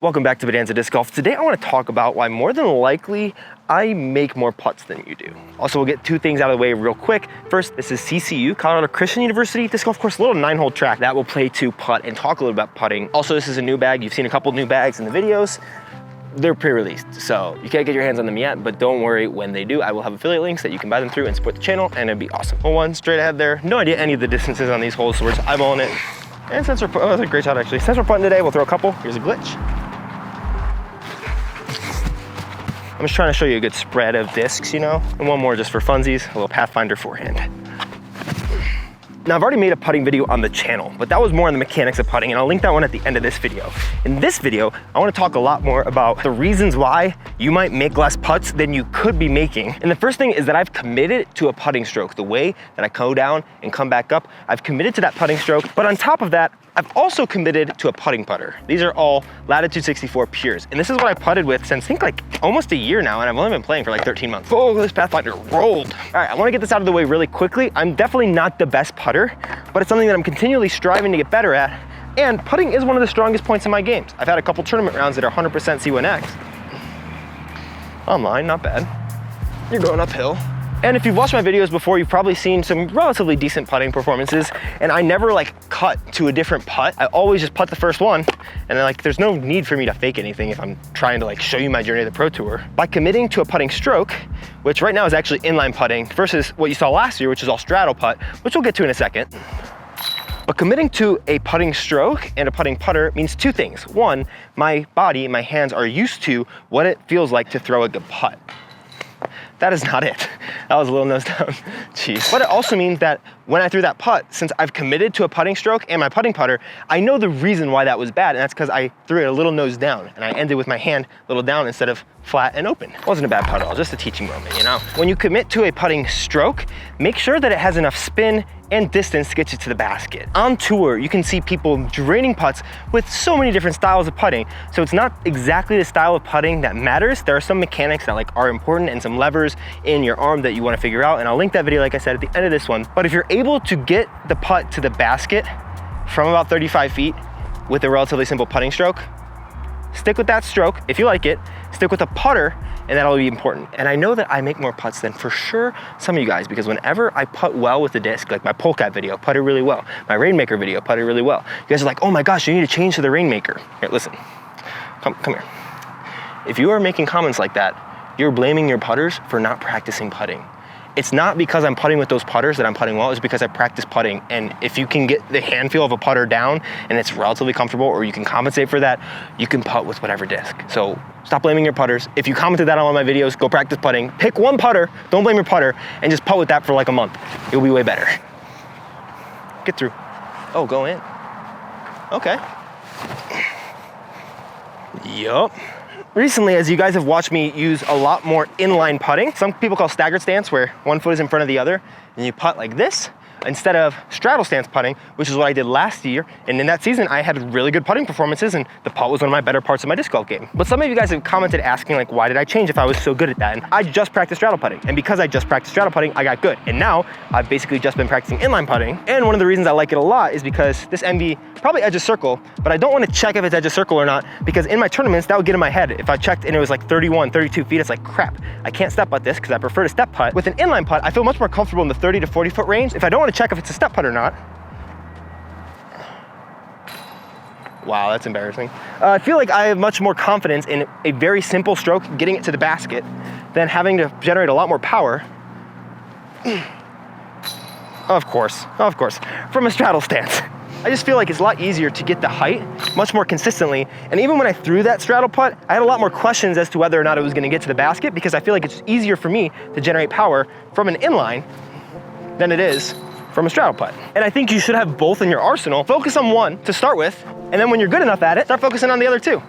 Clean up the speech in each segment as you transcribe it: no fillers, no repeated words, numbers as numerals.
Welcome back to Bonanza Disc Golf. Today I want to talk about why more than likely I make more putts than you do. Also, we'll get two things out of the way real quick. First, this is CCU, Colorado Christian University disc golf course, a little 9-hole track that will play to putt and talk a little about putting. Also, this is a new bag. You've seen a couple new bags in the videos. They're pre-released, so you can't get your hands on them yet, but don't worry, when they do, I will have affiliate links that you can buy them through and support the channel, and it'd be awesome. Hole one, straight ahead there. No idea any of the distances on these holes, so we're just eyeballing it. And since we're, oh, that's a great shot actually. Since we're putting today, we'll throw a couple. Here's a glitch. I'm just trying to show you a good spread of discs, you know? And one more just for funsies, a little Pathfinder forehand. Now, I've already made a putting video on the channel, but that was more on the mechanics of putting, and I'll link that one at the end of this video. In this video, I want to talk a lot more about the reasons why you might make less putts than you could be making. And the first thing is that I've committed to a putting stroke. The way that I go down and come back up, I've committed to that putting stroke, but on top of that, I've also committed to a putting putter. These are all Latitude 64 Pures. And this is what I putted with since I think like almost a year now, and I've only been playing for like 13 months. Oh, this Pathfinder rolled. All right, I wanna get this out of the way really quickly. I'm definitely not the best putter, but it's something that I'm continually striving to get better at. And putting is one of the strongest points in my games. I've had a couple tournament rounds that are 100% C1X. Online, not bad. You're going uphill. And if you've watched my videos before, you've probably seen some relatively decent putting performances, and I never like cut to a different putt. I always just putt the first one, and then like there's no need for me to fake anything if I'm trying to like show you my journey to the Pro Tour. By committing to a putting stroke, which right now is actually inline putting, versus what you saw last year, which is all straddle putt, which we'll get to in a second. But committing to a putting stroke and a putting putter means two things. One, my body, my hands are used to what it feels like to throw a good putt. That is not it. That was a little nose down. Jeez. But it also means that when I threw that putt, since I've committed to a putting stroke and my putting putter, I know the reason why that was bad, and that's because I threw it a little nose down, and I ended with my hand a little down instead of flat and open. It wasn't a bad putt at all, just a teaching moment, you know? When you commit to a putting stroke, make sure that it has enough spin and distance to get you to the basket. On tour, you can see people draining putts with so many different styles of putting. So it's not exactly the style of putting that matters. There are some mechanics that like are important and some levers in your arm that you want to figure out. And I'll link that video, like I said, at the end of this one. But if you're able to get the putt to the basket from about 35 feet with a relatively simple putting stroke, stick with that stroke. If you like it, stick with a putter, and that'll be important. And I know that I make more putts than for sure some of you guys, because whenever I putt well with the disc, like my Polecat video, putted really well. My Rainmaker video, putted really well. You guys are like, oh my gosh, you need to change to the Rainmaker. Here, listen, come here. If you are making comments like that, you're blaming your putters for not practicing putting. It's not because I'm putting with those putters that I'm putting well, it's because I practice putting. And if you can get the hand feel of a putter down and it's relatively comfortable, or you can compensate for that, you can putt with whatever disc. So stop blaming your putters. If you commented that on one of my videos, go practice putting. Pick one putter, don't blame your putter, and just putt with that for like a month. It'll be way better. Get through. Oh, go in. Okay. Yup. Recently, as you guys have watched me use a lot more inline putting, some people call staggered stance, where one foot is in front of the other, and you putt like this, instead of straddle stance putting, which is what I did last year. And in that season, I had really good putting performances, and the putt was one of my better parts of my disc golf game. But some of you guys have commented asking like, why did I change if I was so good at that? And I just practiced straddle putting. And because I just practiced straddle putting, I got good. And now I've basically just been practicing inline putting. And one of the reasons I like it a lot is because this MB probably edges circle, but I don't want to check if it's edges circle or not, because in my tournaments, that would get in my head. If I checked and it was like 31, 32 feet, it's like, crap, I can't step putt this because I prefer to step putt. With an inline putt, I feel much more comfortable in the 30 to 40 foot range. If I don't want to check if it's a step putt or not. Wow, that's embarrassing. I feel like I have much more confidence in a very simple stroke, getting it to the basket, than having to generate a lot more power. Of course, from a straddle stance. I just feel like it's a lot easier to get the height much more consistently. And even when I threw that straddle putt, I had a lot more questions as to whether or not it was gonna get to the basket, because I feel like it's easier for me to generate power from an inline than it is from a straddle putt. And I think you should have both in your arsenal. Focus on one to start with, and then when you're good enough at it, start focusing on the other two.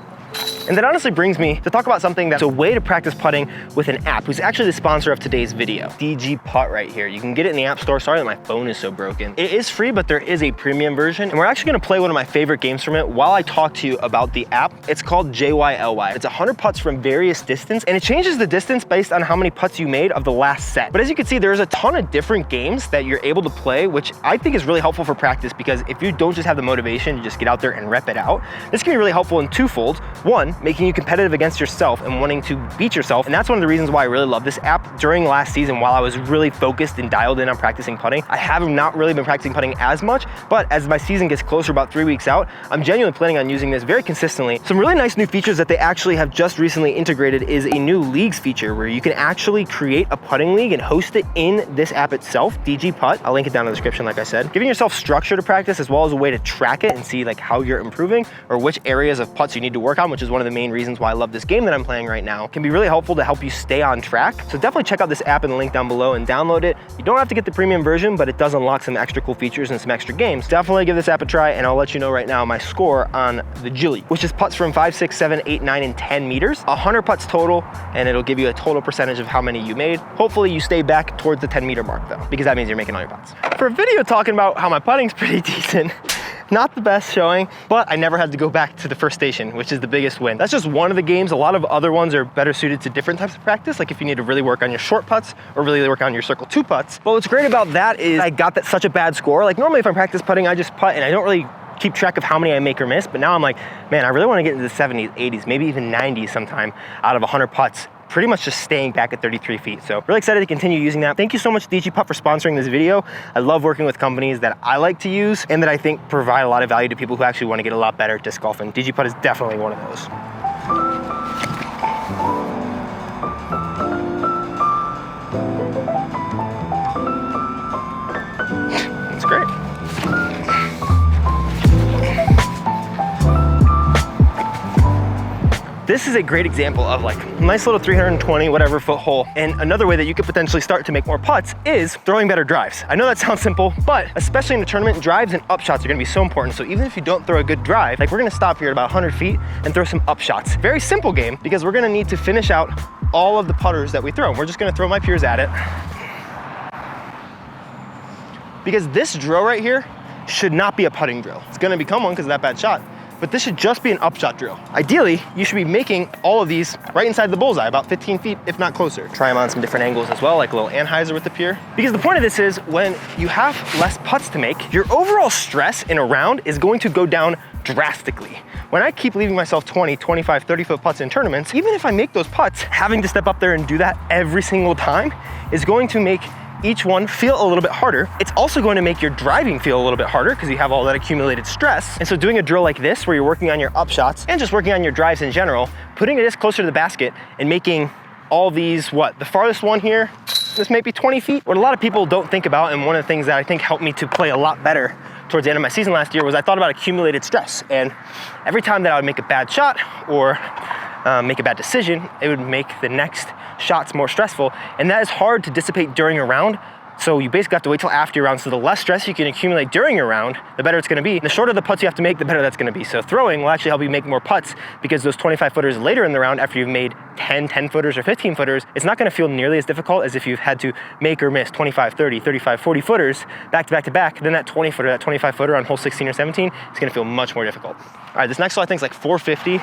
And that honestly brings me to talk about something that's a way to practice putting with an app, who's actually the sponsor of today's video. DG Putt right here. You can get it in the App Store. Sorry that my phone is so broken. It is free, but there is a premium version. And we're actually gonna play one of my favorite games from it while I talk to you about the app. It's called JYLY. It's 100 putts from various distance, and it changes the distance based on how many putts you made of the last set. But as you can see, there's a ton of different games that you're able to play, which I think is really helpful for practice, because if you don't just have the motivation to just get out there and rep it out, this can be really helpful in twofold. One, making you competitive against yourself and wanting to beat yourself. And that's one of the reasons why I really love this app. During last season, while I was really focused and dialed in on practicing putting, I have not really been practicing putting as much, but as my season gets closer, about 3 weeks out, I'm genuinely planning on using this very consistently. Some really nice new features that they actually have just recently integrated is a new leagues feature where you can actually create a putting league and host it in this app itself, DG Putt. I'll link it down in the description, like I said. Giving yourself structure to practice, as well as a way to track it and see like how you're improving or which areas of putts you need to work on, which is one of the main reasons why I love this game that I'm playing right now. Can be really helpful to help you stay on track. So definitely check out this app in the link down below and download it. You don't have to get the premium version, but it does unlock some extra cool features and some extra games. Definitely give this app a try, and I'll let you know right now my score on the Jilly, which is putts from 5, 6, 7, 8, 9, and 10 meters. 100 putts total, and it'll give you a total percentage of how many you made. Hopefully you stay back towards the 10-meter mark though, because that means you're making all your putts. For a video talking about how my putting's pretty decent, not the best showing, but I never had to go back to the first station, which is the biggest win. That's just one of the games. A lot of other ones are better suited to different types of practice, like if you need to really work on your short putts or really work on your circle 2 putts. But what's great about that is I got that such a bad score. Like normally if I'm practice putting, I just putt and I don't really keep track of how many I make or miss, but now I'm like, man, I really want to get into the 70s, 80s, maybe even 90s sometime out of 100 putts. Pretty much just staying back at 33 feet. So really excited to continue using that. Thank you so much, DG Putt, for sponsoring this video. I love working with companies that I like to use and that I think provide a lot of value to people who actually want to get a lot better at disc golfing. DG Putt is definitely one of those. That's great. This is a great example of like a nice little 320 whatever foot hole. And another way that you could potentially start to make more putts is throwing better drives. I know that sounds simple, but especially in the tournament, drives and up shots are gonna be so important. So even if you don't throw a good drive, like we're gonna stop here at about 100 feet and throw some up shots. Very simple game, because we're gonna need to finish out all of the putters that we throw. We're just gonna throw my peers at it. Because this drill right here should not be a putting drill. It's gonna become one because of that bad shot. But this should just be an upshot drill. Ideally, you should be making all of these right inside the bullseye, about 15 feet, if not closer. Try them on some different angles as well, like a little Anheuser with the pier. Because the point of this is when you have less putts to make, your overall stress in a round is going to go down drastically. When I keep leaving myself 20, 25, 30 foot putts in tournaments, even if I make those putts, having to step up there and do that every single time is going to make each one feel a little bit harder. It's also going to make your driving feel a little bit harder because you have all that accumulated stress. And so doing a drill like this, where you're working on your up shots and just working on your drives in general, putting a disc closer to the basket and making all these, the farthest one here, this may be 20 feet. What a lot of people don't think about, and one of the things that I think helped me to play a lot better towards the end of my season last year, was I thought about accumulated stress. And every time that I would make a bad shot or make a bad decision, it would make the next shots more stressful. And that is hard to dissipate during a round. So you basically have to wait till after your round. So the less stress you can accumulate during your round, the better it's gonna be. The shorter the putts you have to make, the better that's gonna be. So throwing will actually help you make more putts, because those 25 footers later in the round, after you've made 10 footers or 15 footers, it's not gonna feel nearly as difficult as if you've had to make or miss 25, 30, 35, 40 footers back to back to back. Then that 20 footer, that 25 footer on hole 16 or 17, it's gonna feel much more difficult. All right, this next one I think is like 450.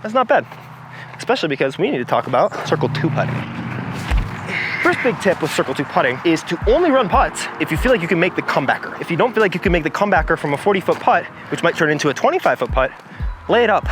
That's not bad, especially because we need to talk about circle 2 putting. First big tip with circle 2 putting is to only run putts if you feel like you can make the comebacker. If you don't feel like you can make the comebacker from a 40-foot putt, which might turn into a 25-foot putt, lay it up.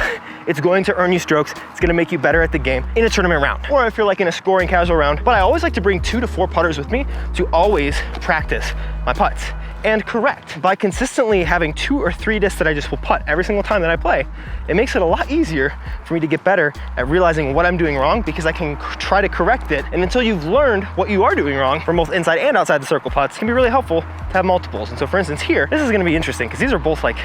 It's going to earn you strokes. It's gonna make you better at the game in a tournament round, or if you're like in a scoring casual round. But I always like to bring 2 to 4 putters with me to always practice my putts and correct. By consistently having 2 or 3 discs that I just will putt every single time that I play, it makes it a lot easier for me to get better at realizing what I'm doing wrong, because I can try to correct it. And until you've learned what you are doing wrong from both inside and outside the circle putts, it can be really helpful to have multiples. And so for instance here, this is gonna be interesting because these are both like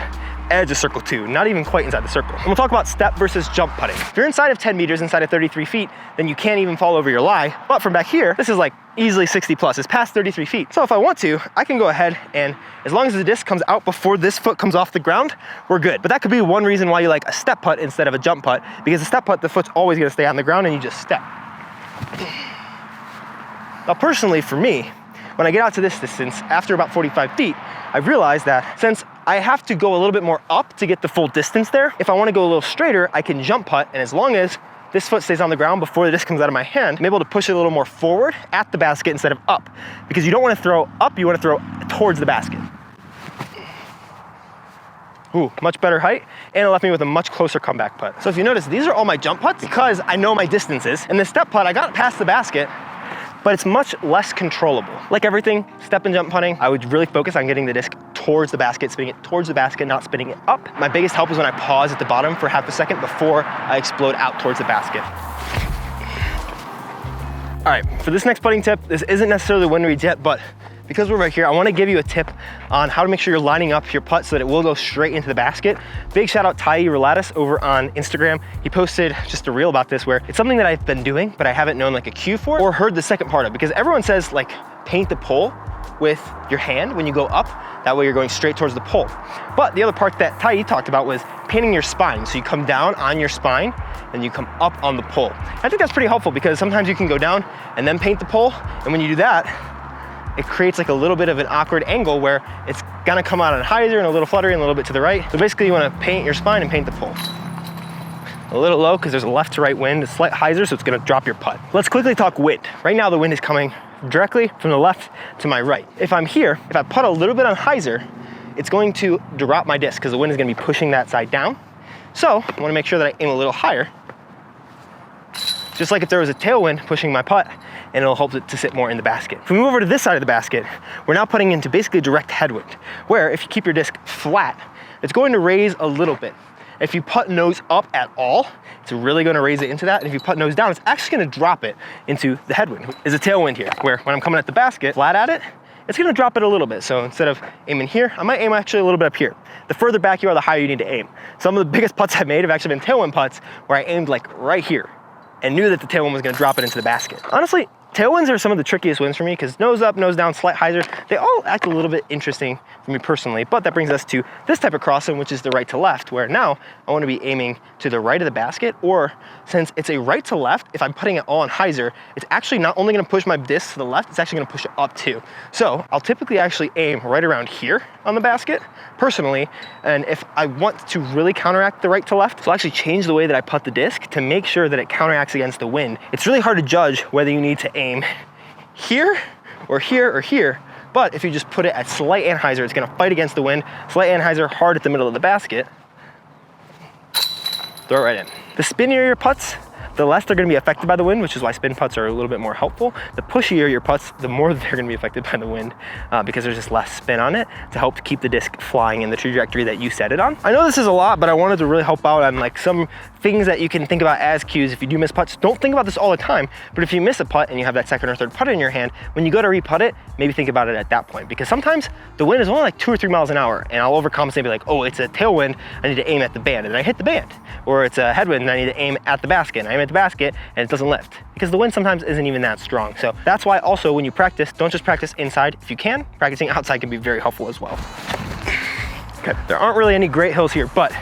edge of circle 2, not even quite inside the circle. And we'll talk about step versus jump putting. If you're inside of 10 meters, inside of 33 feet, then you can't even fall over your lie. But from back here, this is like easily 60 plus. It's past 33 feet. So if I want to, I can go ahead and as long as the disc comes out before this foot comes off the ground, we're good. But that could be one reason why you like a step putt instead of a jump putt, because a step putt, the foot's always gonna stay on the ground and you just step. Now personally for me, when I get out to this distance, after about 45 feet, I've realized that since I have to go a little bit more up to get the full distance there, if I wanna go a little straighter, I can jump putt, and as long as this foot stays on the ground before the disc comes out of my hand, I'm able to push it a little more forward at the basket instead of up. Because you don't wanna throw up, you wanna throw towards the basket. Ooh, much better height, and it left me with a much closer comeback putt. So if you notice, these are all my jump putts because I know my distances. And the step putt, I got past the basket, but it's much less controllable. Like everything, step and jump putting, I would really focus on getting the disc towards the basket, spinning it towards the basket, not spinning it up. My biggest help is when I pause at the bottom for half a second before I explode out towards the basket. All right, for this next putting tip, this isn't necessarily wind reads yet, but because we're right here, I wanna give you a tip on how to make sure you're lining up your putt so that it will go straight into the basket. Big shout out Tai Relatis over on Instagram. He posted just a reel about this where it's something that I've been doing, but I haven't known like a cue for or heard the second part of, because everyone says like paint the pole with your hand when you go up. That way you're going straight towards the pole. But the other part that Tai talked about was painting your spine. So you come down on your spine and you come up on the pole. I think that's pretty helpful because sometimes you can go down and then paint the pole. And when you do that, it creates like a little bit of an awkward angle where it's gonna come out on hyzer and a little fluttery and a little bit to the right. So basically you wanna paint your spine and paint the pole. A little low because there's a left to right wind, a slight hyzer, so it's gonna drop your putt. Let's quickly talk wind. Right now the wind is coming directly from the left to my right. If I'm here, if I putt a little bit on hyzer, it's going to drop my disc because the wind is gonna be pushing that side down. So I wanna make sure that I aim a little higher. Just like if there was a tailwind pushing my putt, and it'll help it to sit more in the basket. If we move over to this side of the basket, we're now putting into basically direct headwind, where if you keep your disc flat, it's going to raise a little bit. If you putt nose up at all, it's really gonna raise it into that. And if you putt nose down, it's actually gonna drop it into the headwind. There's a tailwind here, where when I'm coming at the basket, flat at it, it's gonna drop it a little bit. So instead of aiming here, I might aim actually a little bit up here. The further back you are, the higher you need to aim. Some of the biggest putts I've made have actually been tailwind putts, where I aimed like right here and knew that the tailwind was gonna drop it into the basket. Honestly, tailwinds are some of the trickiest winds for me because nose up, nose down, slight hyzer, they all act a little bit interesting for me personally, but that brings us to this type of crossing, which is the right to left, where now I want to be aiming to the right of the basket, or since it's a right to left, if I'm putting it all on hyzer, it's actually not only going to push my disc to the left, it's actually going to push it up too. So I'll typically actually aim right around here on the basket, personally, and if I want to really counteract the right to left, so I'll actually change the way that I putt the disc to make sure that it counteracts against the wind. It's really hard to judge whether you need to aim here or here or here, but if you just put it at slight anhyzer, it's gonna fight against the wind. Slight anhyzer hard at the middle of the basket, throw it right in. The spinnier your putts, the less they're gonna be affected by the wind, which is why spin putts are a little bit more helpful. The pushier your putts, the more they're gonna be affected by the wind because there's just less spin on it to help keep the disc flying in the trajectory that you set it on. I know this is a lot, but I wanted to really help out on like some things that you can think about as cues if you do miss putts. Don't think about this all the time, but if you miss a putt and you have that second or third putt in your hand, when you go to re-putt it, maybe think about it at that point, because sometimes the wind is only like 2 or 3 miles an hour and I'll overcompensate and be like, oh, it's a tailwind, I need to aim at the band, and then I hit the band. Or it's a headwind and I need to aim at the basket, and I aim at the basket and it doesn't lift because the wind sometimes isn't even that strong. So that's why also when you practice, don't just practice inside. If you can, practicing outside can be very helpful as well. Okay, there aren't really any great hills here, but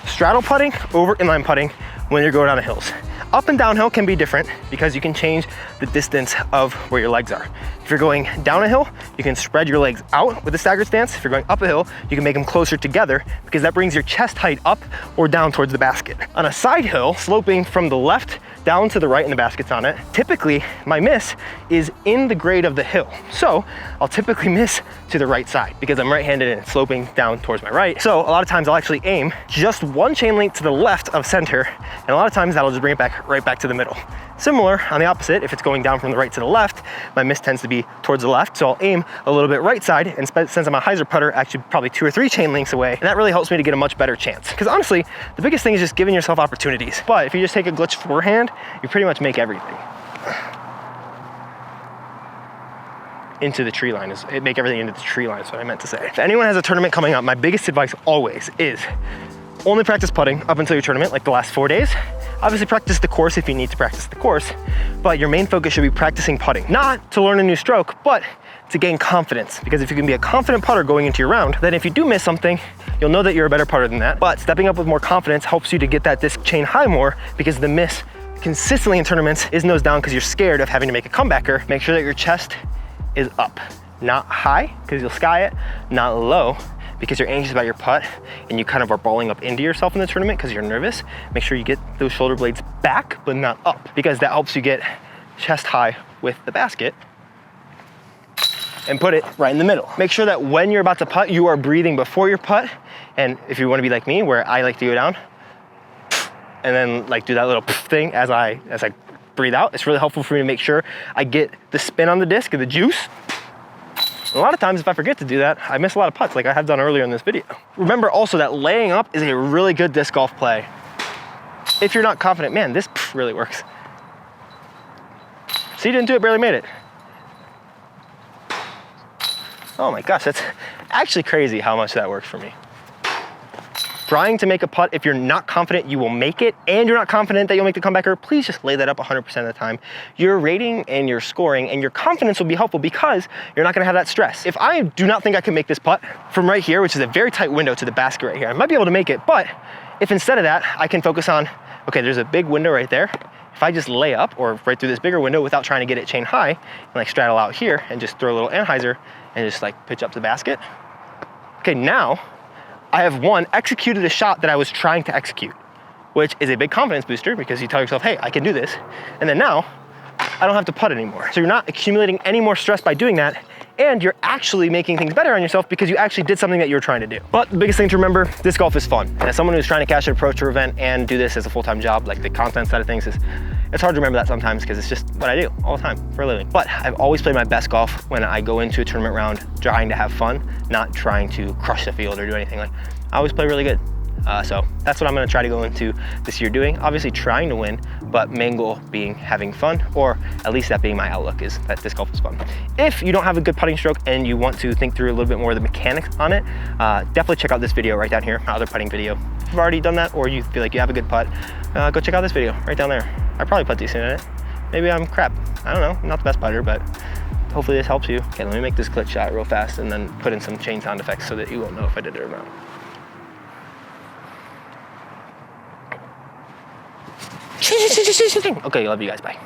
straddle putting over inline putting when you're going down the hills. Up and downhill can be different because you can change the distance of where your legs are. If you're going down a hill, you can spread your legs out with a staggered stance. If you're going up a hill, you can make them closer together because that brings your chest height up or down towards the basket. On a side hill, sloping from the left down to the right and the basket's on it, typically my miss is in the grade of the hill. So I'll typically miss to the right side because I'm right-handed and it's sloping down towards my right. So a lot of times I'll actually aim just one chain link to the left of center, and a lot of times that'll just bring it back right back to the middle. Similar on the opposite, if it's going down from the right to the left, my miss tends to be towards the left, so I'll aim a little bit right side, and since I'm a hyzer putter, actually probably 2 or 3 chain links away, and that really helps me to get a much better chance. Because honestly, the biggest thing is just giving yourself opportunities. But if you just take a glitch forehand, you pretty much make everything. into the tree line, make everything into the tree line is what I meant to say. If anyone has a tournament coming up, my biggest advice always is only practice putting up until your tournament, like the last 4 days. Obviously practice the course if you need to practice the course, but your main focus should be practicing putting. Not to learn a new stroke, but to gain confidence. Because if you can be a confident putter going into your round, then if you do miss something, you'll know that you're a better putter than that. But stepping up with more confidence helps you to get that disc chain high more, because the miss consistently in tournaments is nose down because you're scared of having to make a comebacker. Make sure that your chest is up, not high because you'll sky it, not low because you're anxious about your putt and you kind of are balling up into yourself in the tournament because you're nervous. Make sure you get those shoulder blades back but not up, because that helps you get chest high with the basket and put it right in the middle. Make sure that when you're about to putt, you are breathing before your putt. And if you want to be like me, where I like to go down and then like do that little thing as I breathe out, it's really helpful for me to make sure I get the spin on the disc and the juice. A lot of times if I forget to do that, I miss a lot of putts like I have done earlier in this video. Remember also that laying up is a really good disc golf play. If you're not confident, man, this really works. See, didn't do it, barely made it. Oh my gosh, that's actually crazy how much that works for me. Trying to make a putt, if you're not confident you will make it and you're not confident that you'll make the comebacker, please just lay that up 100% of the time. Your rating and your scoring and your confidence will be helpful because you're not gonna have that stress. If I do not think I can make this putt from right here, which is a very tight window to the basket right here, I might be able to make it, but if instead of that, I can focus on, okay, there's a big window right there. If I just lay up or right through this bigger window without trying to get it chain high and like straddle out here and just throw a little anhyzer and just like pitch up to the basket. Okay, now I have executed a shot that I was trying to execute, which is a big confidence booster because you tell yourself, hey, I can do this. And then now I don't have to putt anymore. So you're not accumulating any more stress by doing that. And you're actually making things better on yourself because you actually did something that you were trying to do. But the biggest thing to remember, disc golf is fun. And as someone who's trying to cash an approach to event and do this as a full-time job, like the content side of things, it's hard to remember that sometimes because it's just what I do all the time for a living. But I've always played my best golf when I go into a tournament round trying to have fun, not trying to crush the field or do anything. Like, I always play really good. So that's what I'm gonna try to go into this year doing. Obviously trying to win, but main goal being having fun, or at least that being my outlook, is that disc golf is fun. If you don't have a good putting stroke and you want to think through a little bit more of the mechanics on it, definitely check out this video right down here, my other putting video. If you've already done that or you feel like you have a good putt, go check out this video right down there. I probably putt decent in it. Maybe I'm crap. I don't know, I'm not the best putter, but hopefully this helps you. Okay, let me make this glitch shot real fast and then put in some chain sound effects so that you won't know if I did it or not. Okay, love you guys, bye.